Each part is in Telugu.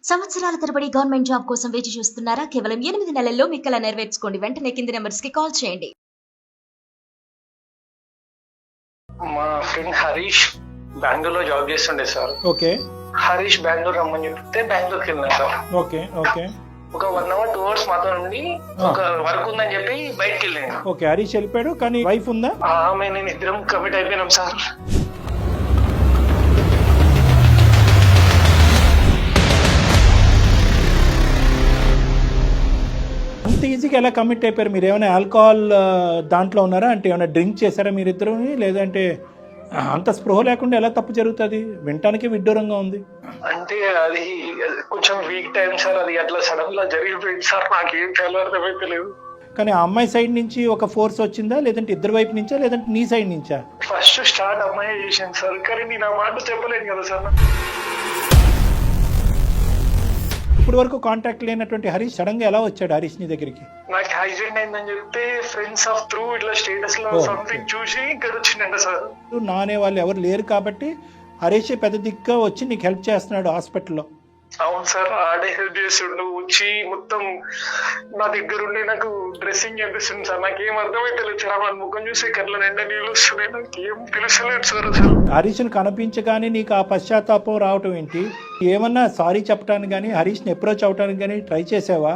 సంవత్సరాల తరబడి గవర్నమెంట్ జాబ్ కోసం వేచి చూస్తున్నారా? కేవలం 8 నెలల్లో మీ కల నెరవేర్చుకోండి. వెంటనే కింది నెంబర్స్ కి కాల్ చేయండి. మా ఫ్రెండ్ హరీష్ బెంగళూరులో జాబ్ చేస్తుండే సార్. ఓకే హరీష్ బెంగళూరు రమ్మని చెప్తే బెంగళూరుకి వెళ్ళినా సార్. ఓకే ఓకే ఒక 1 hour 2 hours మాతో నుండి ఒక వర్క్ ఉందని చెప్పి బయటకు వెళ్ళాను. ఓకే హరీష్ వెళ్ళిపోయాడు, కానీ వైఫ్ ఉందా? ఆమె నేను ఇద్దరం కమిట్ అయిపోయినాం సార్. అంత ఈజీగా ఎలా కమిట్ అయిపోయారు? మీరు ఏమైనా ఆల్కహాల్ దాంట్లో ఉన్నారా? అంటే ఏమైనా డ్రింక్ చేశారా మీరిద్దరు? లేదంటే అంత స్పృహ లేకుండా ఎలా తప్పు జరుగుతుంది? వినటానికి విడ్డూరంగా ఉంది. అంటే అది కొంచెం వీక్ టైం సార్. అది అట్లా సడన్ గా జరిగిపోయింది సార్. నాకేం చాలా అర్థమైతే లేదు. కానీ ఆ అమ్మాయి సైడ్ నుంచి ఒక ఫోర్స్ వచ్చిందా, లేదంటే ఇద్దరు వైపు నుంచా, లేదంటే నీ సైడ్ నుంచా? ఫస్ట్ స్టార్ట్ అమ్మాయి చేశాను సార్, కానీ నేను ఆ మాట చెప్పలేను కదా సార్. ఇప్పుడు వరకు కాంటాక్ట్ లేనటువంటి హరీష్ సడన్ గా ఎలా వచ్చాడు హరీష్ నీ దగ్గరికి? నాకు యాక్సిడెంట్ అయిందని చెప్తే ఫ్రెండ్స్ ఆఫ్ త్రూ ఇట్లా స్టేటస్ లో సంథింగ్ చూసి ఇక్కడ వచ్చిందంట సార్. నానే వాళ్ళు ఎవరు లేరు కాబట్టి హరీష్ పెద్ద దిక్కుగా వచ్చి నీకు హెల్ప్ చేస్తున్నాడు హాస్పిటల్లో. అవును సార్, ఆడే హెల్ప్ చేస్తుండు. వచ్చి మొత్తం నా దగ్గర ఉండి నాకు డ్రెస్సింగ్ చేపిస్తుంది సార్. నాకేం అర్థమైతే లేదు సార్. వాళ్ళ ముఖం చూసి కళ్ళ నిండా నీళ్ళు వస్తున్నాయి. నాకేం తెలుసలేదు సార్ అసలు. హరీష్ని కనిపించగానే నీకు ఆ పశ్చాత్తాపం రావటం ఏంటి? ఏమన్నా సారీ చెప్పడానికి కానీ హరీష్ని అప్రోచ్ అవడానికి కానీ ట్రై చేసావా?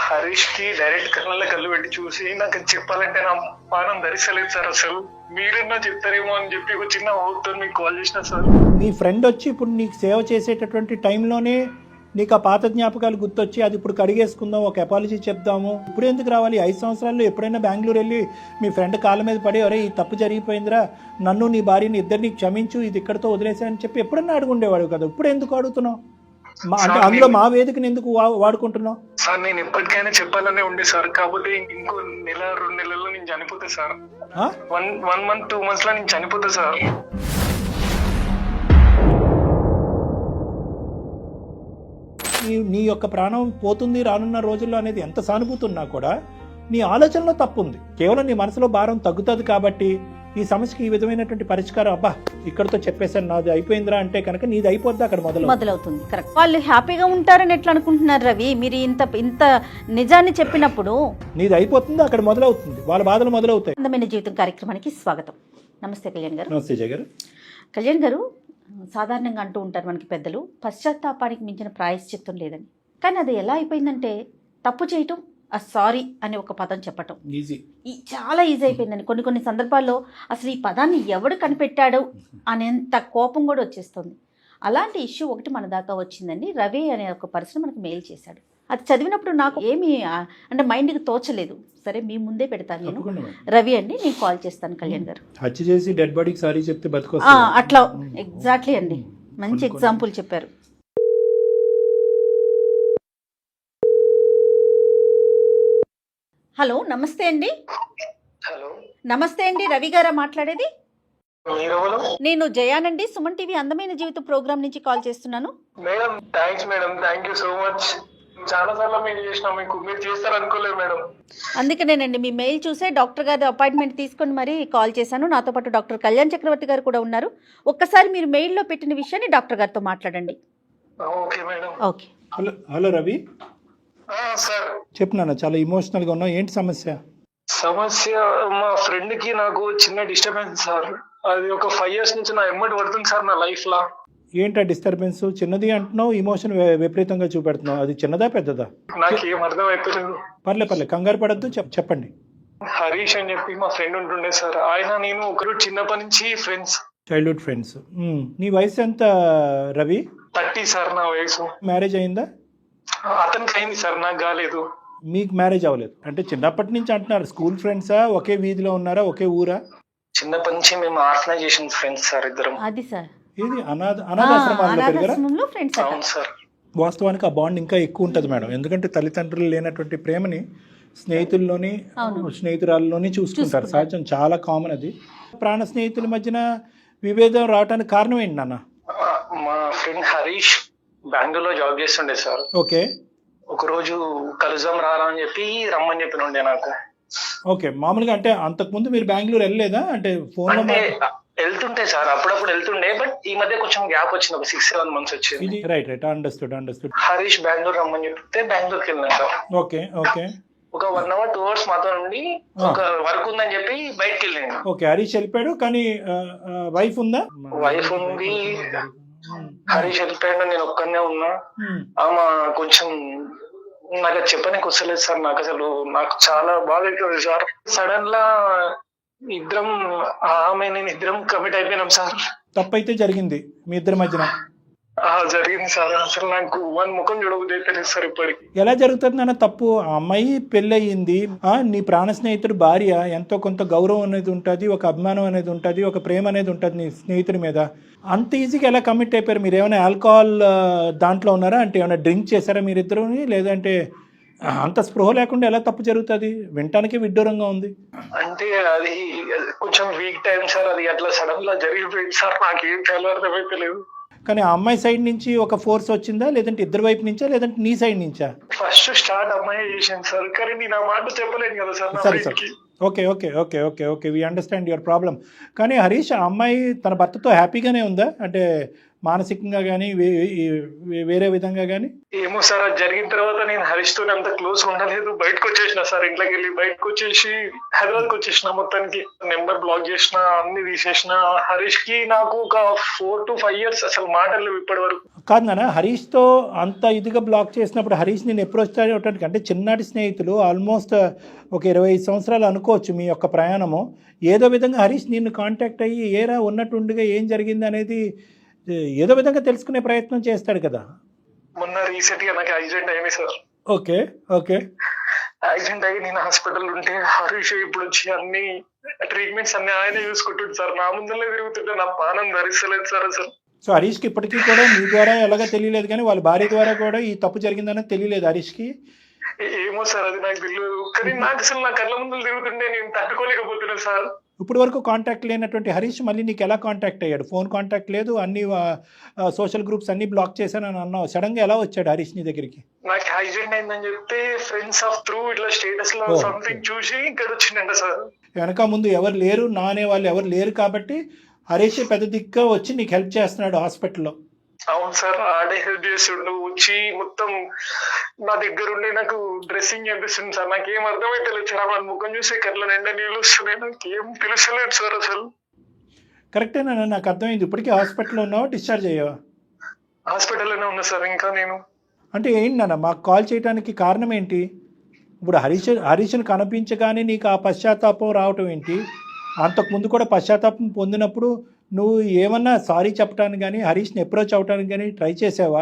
హరీష్ కి డైరెక్ట్ కళ్ళ కళ్ళు పెట్టి చూసి నాకు చెప్పాలంటే నా పానం ధరిస్తలేదు సార్ అసలు. మీరన్నా చెప్తారేమో అని చెప్పి ఒక చిన్న హోప్తో మీకు కాల్ చేసిన సార్. మీ ఫ్రెండ్ వచ్చి ఇప్పుడు నీకు సేవ చేసేటటువంటి టైంలోనే నీకు ఆ పాత జ్ఞాపకాలు గుర్తొచ్చి అది ఇప్పుడు కడిగేసుకుందాం, ఒక అపాలజీ చెప్దాము, ఇప్పుడు ఎందుకు రావాలి? 5 సంవత్సరాల్లో ఎప్పుడైనా బెంగళూరు వెళ్ళి మీ ఫ్రెండ్ కాళ్ళ మీద పడి అరే ఈ తప్పు జరిగిపోయిందిరా, నన్ను నీ భార్యని ఇద్దరిని క్షమించు, ఇది ఇక్కడితో వదిలేసాయని చెప్పి ఎప్పుడన్నా అడుగుండేవాడు కదా. ఇప్పుడు ఎందుకు అడుగుతున్నావు? అంటే అందులో మా వేదికను ఎందుకు వాడుకుంటున్నావు? సార్ నేను ఎప్పటికైనా చెప్పాలనే ఉండే సార్. కాకపోతే ఇంకో 1-2 నెలల్లో నేను చనిపోతా సార్. 1 month 2 months లో నేను చనిపోతా సార్. నీ యొక్క ప్రాణం పోతుంది రానున్న రోజుల్లో అనేది ఎంత సానుభూతి ఉన్నా కూడా నీ ఆలోచనలో తప్పు ఉంది. కేవలం నీ మనసులో భారం తగ్గుతుంది కాబట్టి ఈ సమస్యకి ఈ విధమైనటువంటి పరిష్కారం అబ్బా ఇక్కడతో చెప్పేసాను నాది అయిపోయిందిరా అంటే కనుక నీది అయిపోద్ది అక్కడ మొదలవుతుంది. కరెక్ట్. వాళ్ళు హ్యాపీగా ఉంటారని ఎట్లా అనుకుంటున్నారు రవి? మీరు ఇంత నిజాన్ని చెప్పినప్పుడు నీది అయిపోతుంది అక్కడ మొదలవుతుంది, వాళ్ళ బాధలు మొదలవుతాయి. అందమైన జీవితం కార్యక్రమానికి స్వాగతం. నమస్తే కళ్యాణ్ గారు. నమస్తే జయ గారు. కళ్యాణ్ గారు, సాధారణంగా అంటూ ఉంటారు మనకి పెద్దలు, పశ్చాత్తాపానికి మించిన ప్రాయశ్చిత్తం లేదని. కానీ అది ఎలా అయిపోయిందంటే తప్పు చేయటం, ఆ సారీ అనే ఒక పదం చెప్పటం చాలా ఈజీ అయిపోయిందండి. కొన్ని సందర్భాల్లో అసలు ఈ పదాన్ని ఎవడు కనిపెట్టాడు అనేంత కోపం కూడా వచ్చేస్తుంది. అలాంటి ఇష్యూ ఒకటి మన దాకా వచ్చిందండి. రవి అనే ఒక పర్సన్ మనకు మెయిల్ చేశాడు. అది చదివినప్పుడు నాకు ఏమీ అంటే మైండ్కి తోచలేదు. సరే మీ ముందే పెడతాను నేను. రవి అండి, నేను కాల్ చేస్తాను కళ్యాణ్ గారు. హత్య చేసి డెడ్ బాడీకి సారీ చెప్తే అట్లా ఎగ్జాక్ట్లీ అండి, మంచి ఎగ్జాంపుల్ చెప్పారు. హలో, నమస్తే అండి. హలో, నమస్తే అండి, రవి గారా మాట్లాడేది? మీరెవరు? నేను జయానండి, సుమన్ టీవీ అందమైన జీవితం ప్రోగ్రామ్ నుంచి కాల్ చేస్తున్నాను. Madam thanks madam, thank you so much. చాలా సార్లు మెయిల్ చేసినా మీకు, మీరు చేస్తారు అనుకోలేదు మేడం. అందుకనేనండి మీ మెయిల్ చూసే డాక్టర్ గారి అపాయింట్మెంట్ తీసుకొని మరీ కాల్ చేశాను. నాతో పాటు డాక్టర్ కళ్యాణ్ చక్రవర్తి గారు కూడా ఉన్నారు. ఒక్కసారి మీరు మెయిల్లో పెట్టిన విషయాన్ని డాక్టర్ గారితో మాట్లాడండి. Okay madam. Okay. Hello Ravi sir చెప్పు నాన్న, చాలా ఎమోషనల్గా ఉన్నావు. ఏంటి సమస్య? సమస్య మా ఫ్రెండ్ కి నాకు చిన్న డిస్టర్బెన్స్ సార్. అది ఒక 5 years నుంచి నా ఎమ్మటి పడుతుంది సార్ నా లైఫ్ లా. ఏంటా డిస్టర్బెన్స్? చిన్నది అంటున్నావు, ఇమోషన్ విపరీతంగా చూపెడుతున్నావు. అది చిన్నదా పెద్దదా? నాకేం అర్థం అయిపోలేదు. పర్లే కంగారు పడద్దు, చెప్పండి. హరీష్ అని చెప్పి మా ఫ్రెండ్ ఉంటుండే సార్. ఆయన నేను ఒకరు చిన్నప్పటి నుంచి ఫ్రెండ్స్, చైల్డ్హుడ్ ఫ్రెండ్స్. నీ వయసు ఎంత రవి? 30 సార్ నా వయసు. మ్యారేజ్ అయిందా? అతనికి అయింది సార్, నాకు కాలేదు. మీకు మ్యారేజ్ అవ్వలేదు అంటే చిన్నప్పటి నుంచి అంటున్నారు. స్కూల్ ఫ్రెండ్సా? ఒకే వీధిలో ఉన్నారా? ఒకే ఊరా? చిన్నప్పటి నుంచి మేము ఆర్గనైజేషన్ ఫ్రెండ్స్ సార్ ఇద్దరం. అది సార్ ఇది అనాథాశ్రమాల్లో పెరిగారా? అవును సార్. వాస్తవానికి ఆ బాండ్ ఇంకా ఎక్కువ ఉంటుంది మేడం. ఎందుకంటే తల్లిదండ్రులు లేనటువంటి ప్రేమని స్నేహితురాల్లోని చూసుకుంటారు. సహజం, చాలా కామన్ అది. ప్రాణ స్నేహితుల మధ్యన విభేదం రావడానికి కారణం ఏంటి నాన్న? మా ఫ్రెండ్ హరీష్ బెంగళూరులో జాబ్ చేస్తుండే సార్. ఓకే. ఒక రోజు కలుద్దాం రారా అని చెప్పి రమ్మని చెప్పిన ఉండే నాకు. ఓకే. మామూలుగా అంటే అంతకుముందు మీరు బెంగళూరు వెళ్ళలేదా? అంటే ఫోన్ అంటే వెళ్తుంటే సార్, అప్పుడప్పుడు వెళ్తుండే, బట్ ఈ మధ్య కొంచెం గ్యాప్ వచ్చింది, ఒక 6-7 months వచ్చింది. ఇది రైట్ అండర్స్టూడ్. హరీష్ బెంగళూరు రమ్మని చెప్తే బెంగళూరుకి వెళ్ళినా సార్. ఓకే ఒక 1 hour 2 hours మాతో నుండి ఒక వర్క్ ఉందని చెప్పి బయటకు వెళ్ళాను. ఓకే హరీష్ వెళ్ళిపోయాడు, కానీ వైఫ్ ఉందా? వైఫ్ ఉంది, హరీష్ వెళ్ళిపోయాడు, నేను ఒక్కనే ఉన్నా. ఆమె కొంచెం నాకు అది చెప్పడానికి వస్తలేదు సార్. నాకు చాలా బాధ అవుతుంది సార్. సడన్ లా ఇద్దరం, ఆమె నేను ఇద్దరం కమిట్ అయిపోయినాం సార్. తప్పైతే జరిగింది మీ ఇద్దరి మధ్యన. జరిగింది సార్. అసలు నాకు వన్ ముఖం చూడబుద్ధి తెలియదు సార్ ఇప్పటికి. ఎలా జరుగుతుంది నాన్న తప్పు? ఆ అమ్మాయి పెళ్ళయింది, నీ ప్రాణ స్నేహితుడు భార్య, ఎంతో కొంత గౌరవం అనేది ఉంటుంది, ఒక అభిమానం అనేది ఉంటుంది, ఒక ప్రేమ అనేది ఉంటుంది నీ స్నేహితుడి మీద. అంత ఈజీగా ఎలా కమిట్ అయిపోయారు? మీరు ఏమైనా ఆల్కహాల్ దాంట్లో ఉన్నారా? అంటే ఏమైనా డ్రింక్ చేశారా మీరిద్దరు? లేదంటే అంత స్పృహ లేకుండా ఎలా తప్పు జరుగుతుంది? వినటానికి విడ్డూరంగా ఉంది. అంటే అది కొంచెం వీక్ టైం సార్, అది అట్లా సడన్ గా జరిగిపోయింది సార్. నాకేం చాలా అర్థమైతే లేదు. కానీ ఆ అమ్మాయి సైడ్ నుంచి ఒక ఫోర్స్ వచ్చిందా, లేదంటే ఇద్దరు వైపు నుంచా, లేదంటే నీ సైడ్ నుంచా? ఫస్ట్ స్టార్ట్ అమ్మాయి చేసింది సార్, కానీ నేను ఆ మాట చెప్పలేను కదా సార్. సరే okay we understand your problem. కానీ హరీష్, ఆ అమ్మాయి తన భర్తతో హ్యాపీగానే ఉందా? అంటే మానసికంగా కానీ వేరే విధంగా కానీ? ఏమో సార్, అది జరిగిన తర్వాత నేను హరీష్ తో అంత క్లోజ్ ఉండలేదు. బయటకు వచ్చేసిన సార్, ఇంట్లోకి వెళ్ళి బయటకు వచ్చేసి హైదరాబాద్కి వచ్చేసిన. మొత్తానికి నెంబర్ బ్లాక్ చేసిన, అన్ని తీసేసిన. హరీష్ కి నాకు ఒక 4 to 5 years అసలు మాటలు ఇప్పటి వరకు. కాదు నాన్న, హరీష్తో అంత ఇదిగా బ్లాక్ చేసినప్పుడు హరీష్ నేను ఎప్పుడు వచ్చాడు అంటే చిన్ననాటి స్నేహితులు, ఆల్మోస్ట్ ఒక 25 సంవత్సరాలు అనుకోవచ్చు మీ యొక్క ప్రయాణము. ఏదో విధంగా హరీష్ నిన్ను కాంటాక్ట్ అయ్యి ఏరా ఉన్నట్టుండిగా ఏం జరిగింది అనేది ఏదో విధంగా తెలుసుకునే ప్రయత్నం చేస్తాడు కదా. మొన్న రీసెంట్ గా నాకు యాక్సిడెంట్ అయింది సార్. ఓకే యాక్సిడెంట్ అయ్యి నేను హాస్పిటల్ ఉంటే హరీష్ ఇప్పుడు వచ్చి అన్ని ట్రీట్మెంట్స్ అన్ని ఆయన చూసుకుంటుంది సార్. నా ముందరనే తిరుగుతుంటే నా పానం ధరిస్తలేదు సార్ అసలు. సో హరీష్కి ఇప్పటికీ కూడా మీ ద్వారా ఎలాగో తెలియలేదు, కానీ వాళ్ళ భార్య ద్వారా కూడా ఈ తప్పు జరిగిందని తెలియలేదు హరీష్కి? ఏమో సార్, అది నాకు తెలియదు. కానీ నాకు అసలు నా కళ్ళ ముందు తిరుగుతుంటే నేను తట్టుకోలేకపోతున్నాను సార్. ఇప్పటి వరకు కాంటాక్ట్ లేనటువంటి హరీష్ మళ్ళీ నీకు ఎలా కాంటాక్ట్ అయ్యాడు? ఫోన్ కాంటాక్ట్ లేదు, అన్ని సోషల్ గ్రూప్స్ అన్ని బ్లాక్ చేశానని అన్నావు. సడన్ గా ఎలా వచ్చాడు హరీష్ నీ దగ్గరికి? నాకు యాక్సిడెంట్ అయిందని చెప్తే ఫ్రెండ్స్ ఆఫ్ త్రూ ఇట్లా స్టేటస్ లో సంథింగ్ చూసి ఇక్కడ వచ్చిందంట సార్. వెనక ముందు ఎవరు లేరు, నా అనే వాళ్ళు ఎవరు లేరు కాబట్టి హరీష్ పెద్ద దిక్కుగా వచ్చి నీకు హెల్ప్ చేస్తున్నాడు హాస్పిటల్లో. అవును సార్, ఆడే హెల్ప్ చేస్తుండు. వచ్చి మొత్తం నా దగ్గర ఉండి నాకు డ్రెస్సింగ్ చేపిస్తుంది సార్. నాకేం అర్థమైతే లేదు సార్. మన ముఖం చూసే కళ్ళ నిండా నీళ్ళు వస్తున్నాయి. నాకేం తెలుసలేదు సార్ అసలు. కరెక్టేనా? నాకు అర్థమైంది. ఇప్పటికీ హాస్పిటల్లో ఉన్నావా, డిశ్చార్జ్ అయ్యావా? హాస్పిటల్లోనే ఉన్నా సార్ ఇంకా నేను. అంటే ఏంటి నాన్న మాకు కాల్ చేయడానికి కారణం ఏంటి? ఇప్పుడు హరీష్ని కనిపించగానే నీకు ఆ పశ్చాత్తాపం రావటం ఏంటి? అంతకుముందు కూడా పశ్చాత్తాపం పొందినప్పుడు నువ్వు ఏమన్నా సారీ చెప్పడానికి కానీ హరీష్ని అప్రోచ్ అవడానికి కానీ ట్రై చేసావా?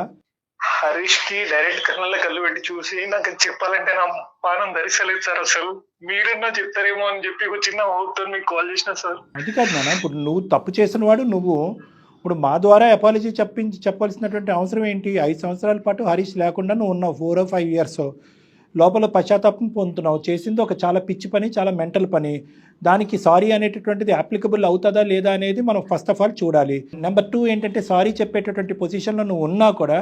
హరీష్ కి డైరెక్ట్ కళ్ళ కళ్ళు పెట్టి చూసి నాకు చెప్పాలంటే నా పానం ధరిస్తలేదు సార్ అసలు. మీరన్నా చెప్తారేమో అని చెప్పి ఒక చిన్న హోప్తో మీకు కాల్ చేసిన సార్. అది కాదు నాన్న, ఇప్పుడు నువ్వు తప్పు చేసిన వాడు నువ్వు. ఇప్పుడు మా ద్వారా అపాలజీ చెప్పాల్సినటువంటి అవసరం ఏంటి? 5 సంవత్సరాల పాటు హరీష్ లేకుండా నువ్వు ఉన్నావు, 4 or 5 years లోపల పశ్చాత్తాపం పొందుతున్నావు. చేసింది ఒక చాలా పిచ్చి పని, చాలా మెంటల్ పని. దానికి సారీ అనేటటువంటిది అప్లికబుల్ అవుతుందా లేదా అనేది మనం ఫస్ట్ ఆఫ్ ఆల్ చూడాలి. నెంబర్ 2 ఏంటంటే, సారీ చెప్పేటటువంటి పొజిషన్లో నువ్వు ఉన్నా కూడా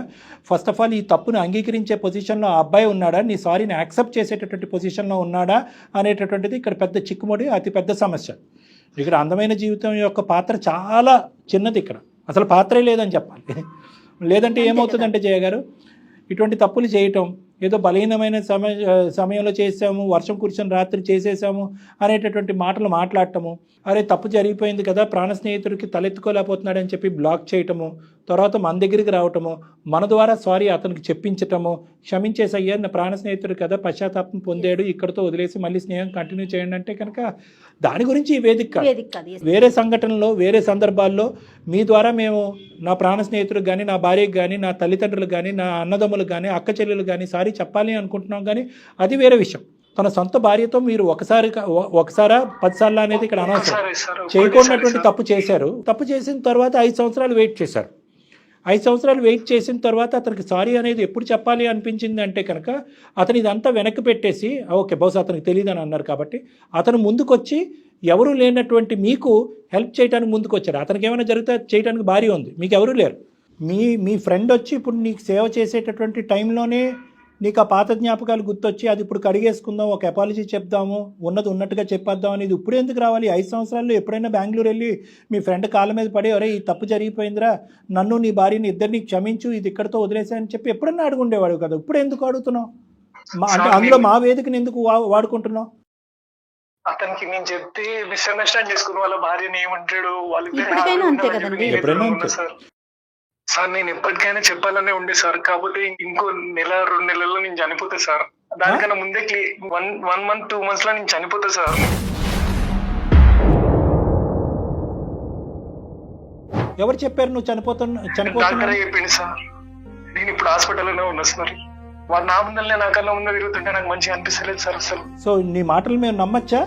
ఫస్ట్ ఆఫ్ ఆల్ ఈ తప్పును అంగీకరించే పొజిషన్లో ఆ అబ్బాయి ఉన్నాడా, నీ సారీని యాక్సెప్ట్ చేసేటటువంటి పొజిషన్లో ఉన్నాడా అనేటటువంటిది ఇక్కడ పెద్ద చిక్కుముడి, అతి పెద్ద సమస్య. ఇక్కడ అందమైన జీవితం యొక్క పాత్ర చాలా చిన్నది. ఇక్కడ అసలు పాత్రే లేదని చెప్పాలి. లేదంటే ఏమవుతుందంటే జయ గారు, ఇటువంటి తప్పులు చేయటం, ఏదో బలహీనమైన సమయంలో చేసాము, వర్షం కురిసిన రాత్రి చేసేసాము అనేటటువంటి మాటలు మాట్లాడటము, అరే తప్పు జరిగిపోయింది కదా, ప్రాణ స్నేహితుడికి తలెత్తుకోలేకపోతున్నాడని చెప్పి బ్లాక్ చేయటము, తర్వాత మన దగ్గరికి రావటము, మన ద్వారా సారీ అతనికి చెప్పించటము, క్షమించేసయ్యా నా ప్రాణ స్నేహితుడు కదా, పశ్చాత్తాపం పొందాడు, ఇక్కడితో వదిలేసి మళ్ళీ స్నేహం కంటిన్యూ చేయండి అంటే కనుక దాని గురించి ఈ వేదిక కాదు. వేరే సంఘటనలో, వేరే సందర్భాల్లో మీ ద్వారా మేము నా ప్రాణ స్నేహితుడికి కానీ, నా భార్యకి కానీ, నా తల్లిదండ్రులకు కానీ, నా అన్నదమ్ములకు కానీ, అక్క చెల్లెలు కానీ సారీ చెప్పాలి అనుకుంటున్నాం. కానీ అది వేరే విషయం. తన సొంత భార్యతో మీరు ఒకసారా 10 సార్లు అనేది ఇక్కడ అనవసరం. చేయకూడనటువంటి తప్పు చేశారు. తప్పు చేసిన తర్వాత 5 సంవత్సరాలు వెయిట్ చేశారు. 5 సంవత్సరాలు వెయిట్ చేసిన తర్వాత అతనికి సారీ అనేది ఎప్పుడు చెప్పాలి అనిపించింది అంటే కనుక అతను ఇదంతా వెనక్కి పెట్టేసి, ఓకే బహుశా అతనికి తెలియదని అన్నారు కాబట్టి అతను ముందుకొచ్చి ఎవరు లేనటువంటి మీకు హెల్ప్ చేయడానికి ముందుకు వచ్చారు. అతనికి ఏమైనా జరిగితే చేయడానికి భార్య ఉంది, మీకు ఎవరు లేరు. మీ ఫ్రెండ్ వచ్చి ఇప్పుడు నీకు సేవ చేసేటటువంటి టైంలోనే నీకు ఆ పాత జ్ఞాపకాలు గుర్తొచ్చి అది ఇప్పుడు కడిగేసుకుందాం, ఒక అపాలజీ చెప్దాము, ఉన్నది ఉన్నట్టుగా చెప్పేద్దాం అనేది ఇప్పుడు ఎందుకు రావాలి? 5 సంవత్సరాల్లో ఎప్పుడైనా బెంగళూరు వెళ్ళి మీ ఫ్రెండ్ కాళ్ళ మీద పడి ఒరే ఈ తప్పు జరిగిపోయిందిరా, నన్ను నీ భార్యని ఇద్దరిని క్షమించు, ఇది ఇక్కడితో వదిలేసాయని చెప్పి ఎప్పుడన్నా అడుగుండేవాడు కదా, ఇప్పుడు ఎందుకు అడుగుతున్నావు? అంటే అందులో మా వేదికని ఎందుకు వాడుకుంటున్నావు? అతనికి నేను చెప్తే మిస్అండర్స్టాండ్ చేసుకుని వాళ్ళ భార్యని ఏమంటాడు, ఇప్పటికైనా అంతే కదండి. ఎప్పుడైనా అంతే. సార్ నేను ఎప్పటికైనా చెప్పాలనే ఉండే సార్, కాకపోతే ఇంకో 1-2 నెలల్లో నేను చనిపోతా సార్. దానికన్నా ముందే 1 month 2 months లో నేను చనిపోతా సార్. ఎవరు చెప్పారు నువ్వు డాక్టర్ చనిపోతున్నా? చెప్పింది సార్. నేను ఇప్పుడు హాస్పిటల్లోనే ఉన్నా సార్. వాడు నా ముందరనే నాకన్నా ముందు తిరుగుతుంటే నాకు మంచిగా అనిపిస్తలేదు సార్ అసలు. సో నీ మాటలు మేము నమ్మచ్చా?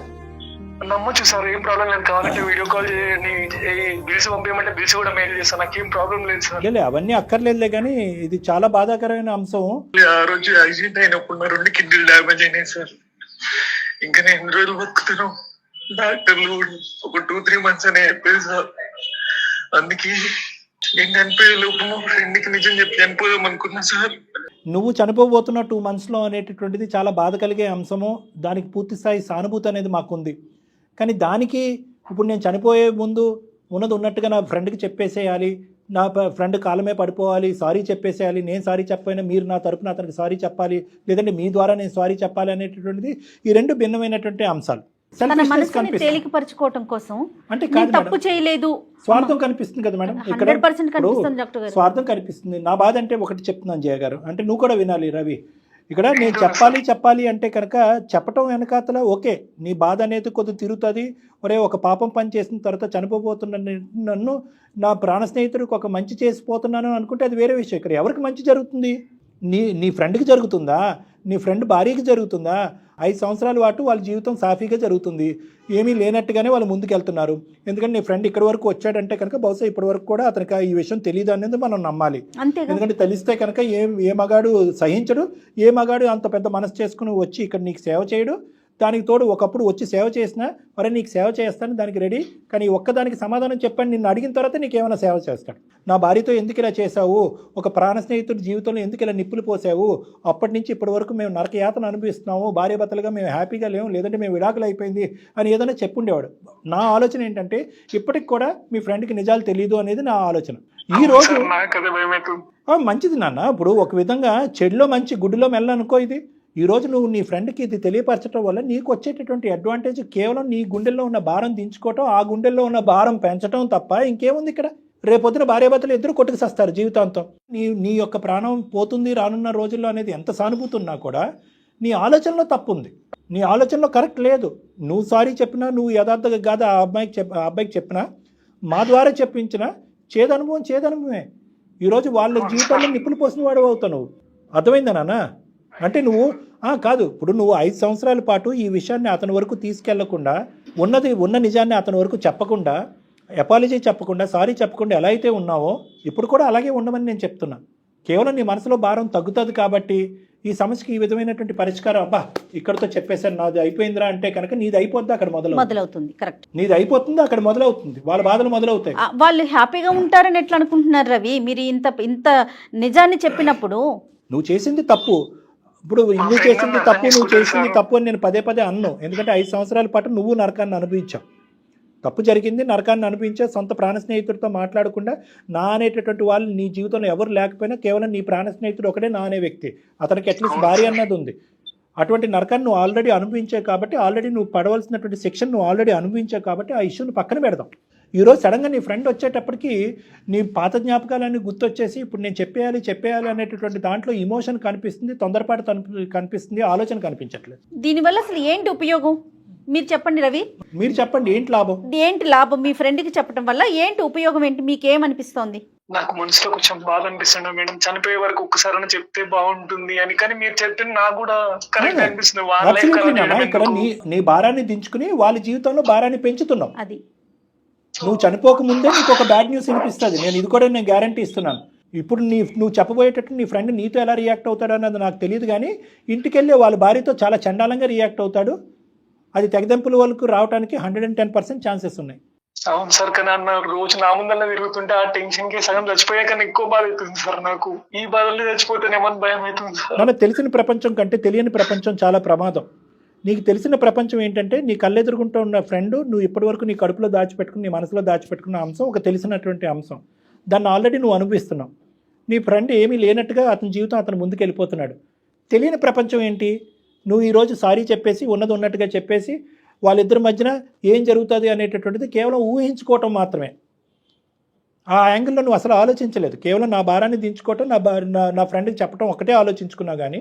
నమ్మొచ్చు సార్, ఏం ప్రాబ్లం లేదు. కావాలంటే వీడియో కాల్ చేయండి, బిల్స్ పంపించమంటే బిల్స్ కూడా మెయిల్ చేస్తాను, నాకేం ప్రాబ్లం లేదు సార్. లేదు అవన్నీ అక్కర్లేదులే, కానీ ఇది చాలా బాధాకరమైన అంశం. ఆ రోజు యాక్సిడెంట్ అయినప్పుడు నా 2 కిడ్నీలు డ్యామేజ్ అయినాయి సార్. ఇంకా నేను ఎన్ని రోజులు బతుకుతాను, డాక్టర్లు ఒక 2-3 months అనే చెప్పేది సార్. అందుకే నేను చనిపోయే లోపు మా ఫ్రెండ్కి నిజం చెప్పి చనిపోదాం అనుకున్నా సార్. నువ్వు చనిపోబోతున్న 2 monthsలో అనేటటువంటిది చాలా బాధ కలిగే అంశము. దానికి పూర్తి స్థాయి సానుభూతి అనేది మాకుంది. కానీ దానికి ఇప్పుడు నేను చనిపోయే ముందు ఉన్నది ఉన్నట్టుగా నా ఫ్రెండ్కి చెప్పేసేయాలి, నా ఫ్రెండ్ కాలమే పడిపోవాలి, సారీ చెప్పేసేయాలి, నేను సారీ చెప్పైనా మీరు నా తరపున అతనికి సారీ చెప్పాలి, లేదంటే మీ ద్వారా నేను సారీ చెప్పాలి అనేటటువంటిది ఈ 2 భిన్నమైనటువంటి అంశాలు. తన మనసుని తేలికపరచుకోవటం కోసం అంటే తప్పు చేయలేదు, స్వార్థం కనిపిస్తుంది కదా మేడం. ఇక్కడ 100% కనిపిస్తుంది డాక్టర్ గారు. స్వార్థం కనిపిస్తుంది. నా బాధ అంటే ఒకటి చెప్తున్నాను జయ గారు, అంటే నువ్వు కూడా వినాలి రవి. ఇక్కడ నేను చెప్పాలి అంటే కనుక చెప్పటం వెనకాతల ఓకే, నీ బాధ అనేది కొద్దిగా తిరుగుతుంది. ఒరే ఒక పాపం పని చేసిన తర్వాత చనిపోబోతున్న నన్ను నా ప్రాణ స్నేహితుడికి ఒక మంచి చేసిపోతున్నాను అనుకుంటే అది వేరే విషయం. ఇక్కడ ఎవరికి మంచి జరుగుతుంది? నీ ఫ్రెండ్కి జరుగుతుందా? నీ ఫ్రెండ్ భార్యకి జరుగుతుందా? 5 సంవత్సరాల పాటు వాళ్ళ జీవితం సాఫీగా జరుగుతుంది, ఏమీ లేనట్టుగానే వాళ్ళు ముందుకెళ్తున్నారు. ఎందుకంటే నీ ఫ్రెండ్ ఇక్కడి వరకు వచ్చాడంటే కనుక బహుశా ఇప్పటి వరకు కూడా అతనికి ఈ విషయం తెలియదు అనేది మనం నమ్మాలి. ఎందుకంటే తెలిస్తే కనుక ఏ మగాడు సహించడు, ఏ మగాడు అంత పెద్ద మనసు చేసుకుని వచ్చి ఇక్కడ నీకు సేవ చేయడు. దానికి తోడు ఒకప్పుడు వచ్చి సేవ చేసినా మరి నీకు సేవ చేస్తాను దానికి రెడీ, కానీ ఒక్కదానికి సమాధానం చెప్పండి, నిన్ను అడిగిన తర్వాత నీకు ఏమైనా సేవ చేస్తాడు. నా భార్యతో ఎందుకు ఇలా చేశావు, ఒక ప్రాణ స్నేహితుడి జీవితంలో ఎందుకు ఇలా నిప్పులు పోసావు, అప్పటి నుంచి ఇప్పటి వరకు మేము నరకయాతను అనుభవిస్తున్నాము, భార్య భర్తలుగా మేము హ్యాపీగా లేము, లేదంటే మేము విడాకులు అయిపోయింది అని ఏదైనా చెప్పుండేవాడు. నా ఆలోచన ఏంటంటే ఇప్పటికి కూడా మీ ఫ్రెండ్కి నిజాలు తెలియదు అనేది నా ఆలోచన. ఈ రోజు మంచిది నాన్న, ఇప్పుడు ఒక విధంగా చెడులో మంచి గుడ్డులో మెల్లనుకో. ఇది ఈరోజు నువ్వు నీ ఫ్రెండ్కి ఇది తెలియపరచడం వల్ల నీకు వచ్చేటటువంటి అడ్వాంటేజ్ కేవలం నీ గుండెల్లో ఉన్న భారం దించుకోవటం, ఆ గుండెల్లో ఉన్న భారం పెంచడం తప్ప ఇంకేముంది ఇక్కడ? రేపొద్దున భార్యాభర్తలు ఇద్దరు కొట్టుకు సస్తారు జీవితాంతం. నీ యొక్క ప్రాణం పోతుంది రానున్న రోజుల్లో అనేది ఎంత సానుభూతి ఉన్నా కూడా నీ ఆలోచనలో తప్పు ఉంది, నీ ఆలోచనలో కరెక్ట్ లేదు. నువ్వు సారీ చెప్పినా, నువ్వు యథార్థంగా కాదు ఆ అబ్బాయికి చెప్పినా, మా ద్వారా చెప్పించినా చేదనుభవమే. ఈరోజు వాళ్ళ జీవితాల్లో నిప్పులు పోసిన వాడు అవుతావు నువ్వు. అర్థమైందా నాన్న? అంటే నువ్వు కాదు, ఇప్పుడు నువ్వు 5 సంవత్సరాల పాటు ఈ విషయాన్ని అతని వరకు తీసుకెళ్లకుండా, ఉన్న నిజాన్ని అతని వరకు చెప్పకుండా, అపాలజీ చెప్పకుండా, సారీ చెప్పకుండా ఎలా అయితే ఉన్నావో ఇప్పుడు కూడా అలాగే ఉండమని నేను చెప్తున్నా. కేవలం నీ మనసులో భారం తగ్గుతుంది కాబట్టి ఈ సమస్యకి ఈ విధమైనటువంటి పరిష్కారం, అబ్బా ఇక్కడతో చెప్పేసాను నాది అయిపోయిందిరా అంటే కనుక నీది అయిపోద్ది అక్కడ మొదలవుతుంది. కరెక్ట్, నీది అయిపోతుంది అక్కడ మొదలవుతుంది, వాళ్ళ బాధలు మొదలవుతాయి. వాళ్ళు హ్యాపీగా ఉంటారని ఎట్లా అనుకుంటున్నారు రవి? మీరు ఇంత నిజాన్ని చెప్పినప్పుడు నువ్వు చేసింది తప్పు, ఇప్పుడు నువ్వు చేసింది తప్పు, నువ్వు చేసింది తప్పు అని నేను పదే అన్ను. ఎందుకంటే 5 సంవత్సరాల పాటు నువ్వు నరకాన్ని అనుభవించావు, తప్పు జరిగింది, నరకాన్ని అనుభవించే సొంత ప్రాణ స్నేహితుడితో మాట్లాడకుండా నా అనేటటువంటి వాళ్ళు నీ జీవితంలో ఎవరు లేకపోయినా కేవలం నీ ప్రాణ స్నేహితుడు ఒకటే నా అనే వ్యక్తి, అతనికి అట్లీస్ట్ భార్య అన్నది ఉంది. అటువంటి నరకాన్ని నువ్వు ఆల్రెడీ అనుభవించావు కాబట్టి, ఆల్రెడీ నువ్వు పడవలసినటువంటి శిక్షను నువ్వు ఆల్రెడీ అనుభవించావు కాబట్టి ఆ ఇష్యూని పక్కన పెడదాం. ఈరోజు సడన్గా నీ ఫ్రెండ్ వచ్చేటప్పటికి నీ పాత జ్ఞాపకాలన్నీ గుర్తొచ్చేసి ఇప్పుడు నేను చెప్పేయాలి అనేటటువంటి దాంట్లో ఇమోషన్ కనిపిస్తుంది, తొందరపాటు కనిపిస్తుంది, ఆలోచన కనిపించట్లేదు. దీనివల్ల అసలు ఏంటి ఉపయోగం మీరు చెప్పండి రవి? మీరు చెప్పండి, ఏంటి లాభం? మీ ఫ్రెండ్కి చెప్పడం వల్ల ఏంటి ఉపయోగం, ఏంటి మీకేమనిపిస్తోంది? నాకు మనసులో కొంచెం బాధ అనిపిస్తుంది మేడం, చనిపోయే వరకు ఒక్కసారి చెప్తే బాగుంటుంది అని. కానీ మీరు చెప్తే నాకు కూడా కరెక్ట్ అనిపిస్తుంది. ఇక్కడ నీ భారాన్ని దించుకుని వాళ్ళ జీవితంలో భారాన్ని పెంచుతున్నావు. అది నువ్వు చనిపోకముందే నీకు ఒక బ్యాడ్ న్యూస్ వినిపిస్తుంది. నేను గ్యారంటీ ఇస్తున్నాను. ఇప్పుడు నువ్వు చెప్పబోయేటట్టు నీ ఫ్రెండ్ నీతో ఎలా రియాక్ట్ అవుతాడు అన్నది నాకు తెలియదు, కానీ ఇంటికి వెళ్ళి వాళ్ళ భార్యతో చాలా చండాలంగా రియాక్ట్ అవుతాడు. అది తెగదెంపుల వరకు రావడానికి 110% ఛాన్సెస్ ఉన్నాయి. అవును సార్, కానీ అన్న రోజు నా ముందల్లా తిరుగుతుంటే ఆ టెన్షన్ కి సగం చచ్చిపోయాక ఎక్కువ బాధ అవుతుంది సార్. నాకు ఈ బాధల్లో చచ్చిపోతేనేమని భయం అవుతుంది సార్. మనకు తెలిసిన ప్రపంచం కంటే తెలియని ప్రపంచం చాలా ప్రమాదం. నీకు తెలిసిన ప్రపంచం ఏంటంటే నీ కళ్ళెదురుగుంటూ ఉన్న ఫ్రెండ్ నువ్వు ఇప్పటివరకు నీ కడుపులో దాచిపెట్టుకుని నీ మనసులో దాచిపెట్టుకున్న అంశం ఒక తెలిసినటువంటి అంశం. దాన్ని ఆల్రెడీ నువ్వు అనుభవిస్తున్నావు. నీ ఫ్రెండ్ ఏమీ లేనట్టుగా అతని జీవితం అతను ముందుకు వెళ్ళిపోతున్నాడు. తెలియని ప్రపంచం ఏంటి? నువ్వు ఈరోజు సారీ చెప్పేసి ఉన్నది ఉన్నట్టుగా చెప్పేసి వాళ్ళిద్దరి మధ్యన ఏం జరుగుతుంది అనేటటువంటిది కేవలం ఊహించుకోవటం మాత్రమే. ఆ యాంగిల్లో నువ్వు అసలు ఆలోచించలేదు. కేవలం నా భారాన్ని దించుకోవటం, నా ఫ్రెండ్కి చెప్పడం ఒకటే ఆలోచించుకున్నావు. కానీ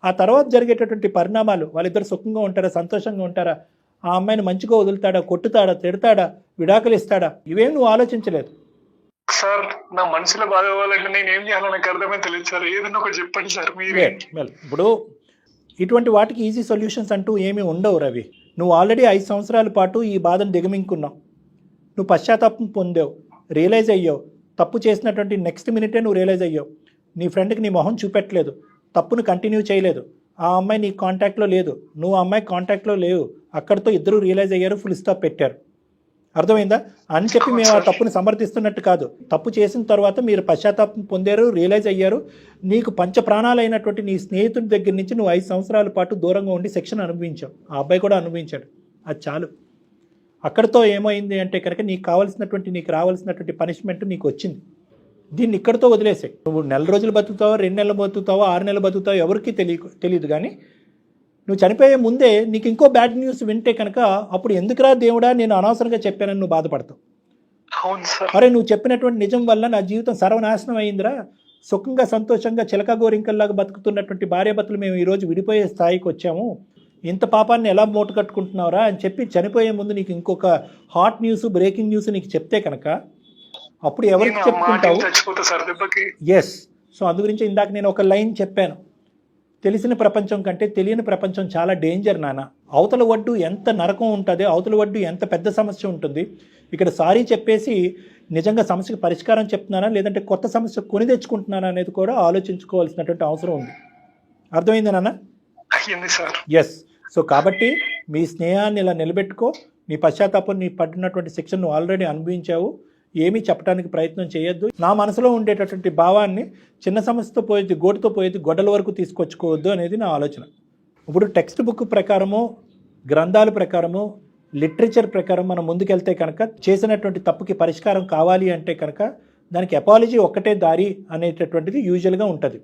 ఆ తర్వాత జరిగేటటువంటి పరిణామాలు, వాళ్ళిద్దరు సుఖంగా ఉంటారా, సంతోషంగా ఉంటారా, ఆ అమ్మాయిని మంచిగా వదులుతాడా, కొట్టుతాడా, తిడతాడా, విడాకులు ఇస్తాడా, ఇవేం నువ్వు ఆలోచించలేదు. సార్ నా మనసులో బాధ అవ్వాలంటే నేను ఏం చేయాలో నాకు అర్థమే తెలియదు సార్. ఏదైనా ఒకటి చెప్పండి సార్ మీరే. ఇప్పుడు ఇటువంటి వాటికి ఈజీ సొల్యూషన్స్ అంటూ ఏమీ ఉండవు రవి. నువ్వు ఆల్రెడీ 5 సంవత్సరాల పాటు ఈ బాధను దిగమింగుకున్నావు. నువ్వు పశ్చాత్తాపం పొందావు, రియలైజ్ అయ్యావు. తప్పు చేసినటువంటి నెక్స్ట్ మినిటే నువ్వు రియలైజ్ అయ్యావు. నీ ఫ్రెండ్కి నీ మొహం చూపెట్టలేదు, తప్పును కంటిన్యూ చేయలేదు. ఆ అమ్మాయి నీ కాంటాక్ట్లో లేదు, నువ్వు ఆ అమ్మాయి కాంటాక్ట్లో లేవు. అక్కడితో ఇద్దరు రియలైజ్ అయ్యారు, ఫుల్ స్టాప్ పెట్టారు. అర్థమైందా? అని చెప్పి మేము ఆ తప్పుని సమర్థిస్తున్నట్టు కాదు. తప్పు చేసిన తర్వాత మీరు పశ్చాత్తాపం పొందారు, రియలైజ్ అయ్యారు. నీకు పంచ ప్రాణాలైనటువంటి నీ స్నేహితుడి దగ్గర నుంచి నువ్వు 5 సంవత్సరాల పాటు దూరంగా ఉండి శిక్షణ అనుభవించావు. ఆ అబ్బాయి కూడా అనుభవించాడు. అది చాలు. అక్కడితో ఏమైంది అంటే కనుక నీకు రావాల్సినటువంటి పనిష్మెంట్ నీకు వచ్చింది. దీన్ని ఇక్కడితో వదిలేసాయి. నువ్వు 4 రోజులు బతుకుతావో, 2 నెలలు బతుకుతావో, 6 నెలలు బతుకుతావో ఎవరికి తెలియదు. కానీ నువ్వు చనిపోయే ముందే నీకు ఇంకో బ్యాడ్ న్యూస్ వింటే కనుక అప్పుడు ఎందుకురా దేవుడా నేను అనవసరంగా చెప్పానని నువ్వు బాధపడతావు. అరే నువ్వు చెప్పినటువంటి నిజం వల్ల నా జీవితం సర్వనాశనం అయిందిరా, సుఖంగా సంతోషంగా చిలక గోరింకల్లాగా బతుకుతున్నటువంటి భార్యాభర్తలు మేము ఈరోజు విడిపోయే స్థాయికి వచ్చాము, ఇంత పాపాన్ని ఎలా మూట కట్టుకుంటున్నావురా అని చెప్పి చనిపోయే ముందు నీకు ఇంకొక హాట్ న్యూస్, బ్రేకింగ్ న్యూస్ నీకు చెప్తే కనుక అప్పుడు ఎవరికి చెప్పుకుంటావు? ఎస్. సో అందు గురించి ఇందాక నేను ఒక లైన్ చెప్పాను, తెలిసిన ప్రపంచం కంటే తెలియని ప్రపంచం చాలా డేంజర్ నాన్న. అవతల ఒడ్డు ఎంత నరకం ఉంటుంది, అవతల ఒడ్డు ఎంత పెద్ద సమస్య ఉంటుంది. ఇక్కడ సారీ చెప్పేసి నిజంగా సమస్యకు పరిష్కారం చెప్తున్నానా లేదంటే కొత్త సమస్య కొని తెచ్చుకుంటున్నానా అనేది కూడా ఆలోచించుకోవాల్సినటువంటి అవసరం ఉంది. అర్థమైంది నాన్న? ఎస్. సో కాబట్టి మీ స్నేహాన్ని ఇలా నిలబెట్టుకో. నీ పశ్చాత్తాపం, నీ పడినటువంటి శిక్షను నువ్వు ఆల్రెడీ అనుభవించావు. ఏమీ చెప్పడానికి ప్రయత్నం చేయొద్దు. నా మనసులో ఉండేటటువంటి భావాన్ని చిన్న సమస్యతో పోయేది, గోటుతో పోయేది, గొడ్డల వరకు తీసుకొచ్చుకోవద్దు అనేది నా ఆలోచన. ఇప్పుడు టెక్స్ట్ బుక్ ప్రకారము, గ్రంథాల ప్రకారము, లిటరేచర్ ప్రకారం మనం ముందుకెళ్తే కనుక చేసినటువంటి తప్పుకి పరిష్కారం కావాలి అంటే కనుక దానికి అపాలజీ ఒక్కటే దారి అనేటటువంటిది యూజువల్గా ఉంటుంది.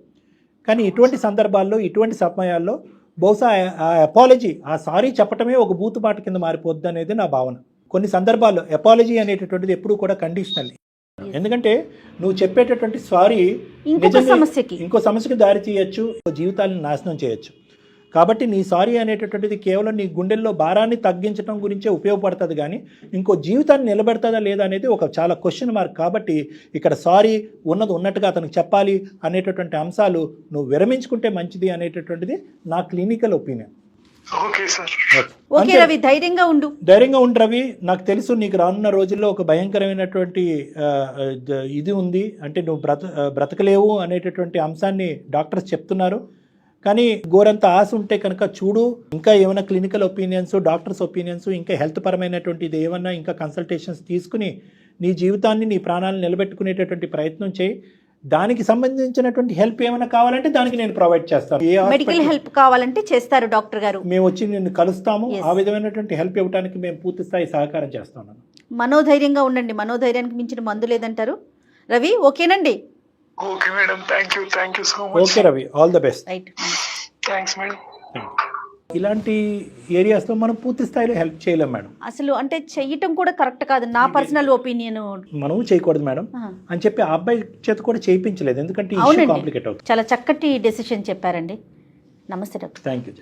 కానీ ఇటువంటి సందర్భాల్లో, ఇటువంటి సమయాల్లో బహుశా ఆ అపాలజీ, ఆ సారీ చెప్పటమే ఒక బూతుపాట కింద మారిపోద్ది అనేది నా భావన. కొన్ని సందర్భాల్లో అపాలజీ అనేటటువంటిది ఎప్పుడూ కూడా కండిషనల్. ఎందుకంటే నువ్వు చెప్పేటటువంటి సారీ ఇంకో సమస్యకి దారి తీయచ్చు, జీవితాలను నాశనం చేయొచ్చు. కాబట్టి నీ సారీ అనేటటువంటిది కేవలం నీ గుండెల్లో భారాన్ని తగ్గించడం గురించే ఉపయోగపడుతుంది. కానీ ఇంకో జీవితాన్ని నిలబెడతాదా లేదా అనేది ఒక చాలా క్వశ్చన్ మార్క్. కాబట్టి ఇక్కడ సారీ ఉన్నది ఉన్నట్టుగా అతనికి చెప్పాలి అనేటటువంటి అంశాలు నువ్వు విరమించుకుంటే మంచిది అనేటటువంటిది నా క్లినికల్ ఒపీనియన్. ఓకే రవి, ధైర్యంగా ఉండు రవి. నాకు తెలుసు నీకు రానున్న రోజుల్లో ఒక భయంకరమైనటువంటి ఇది ఉంది, అంటే నువ్వు బ్రతకలేవు అనేటటువంటి అంశాన్ని డాక్టర్స్ చెప్తున్నారు. కానీ గోరంత ఆశ ఉంటే కనుక చూడు, ఇంకా ఏమైనా క్లినికల్ ఒపీనియన్స్, డాక్టర్స్ ఒపీనియన్స్, ఇంకా హెల్త్ పరమైనటువంటిది ఏమన్నా ఇంకా కన్సల్టేషన్స్ తీసుకుని నీ జీవితాన్ని, నీ ప్రాణాలను నిలబెట్టుకునేటటువంటి ప్రయత్నం చేయి. దానికి సంబంధించినటువంటి హెల్ప్ ఏమైనా కావాలంటే దానికి నేను ప్రొవైడ్ చేస్తాను. మెడికల్ హెల్ప్ కావాలంటే చేస్తారు డాక్టర్ గారు. మేము వచ్చి నిన్ను కలుస్తాము. ఆ విధమైనటువంటి హెల్ప్ ఇవ్వడానికి మేము పూర్తి స్థాయి సహకారం చేస్తాను. మనోధైర్యంగా ఉండండి. మనోధైర్యానికి మించిన మందు లేదంటారు. రవి ఓకేనండి? Okay madam, thank you so much. Okay Ravi, all the best. Right, thanks madam. ఇలాంటి ఏరియాస్లో మనం పూర్తి స్థాయిలో హెల్ప్ చేయలేం మేడం. అసలు అంటే చెయ్యటం కూడా కరెక్ట్ కాదు, నా పర్సనల్ ఒపీనియన్. మనం చేయకూడదు మేడం అని చెప్పి ఆ అబ్బాయి చేత కూడా చేయించలేదు, ఎందుకంటే కాంప్లికేట్ అవుతుంది. చాలా చక్కటి డెసిషన్ చెప్పారండి. నమస్తే డాక్టర్. Thank you.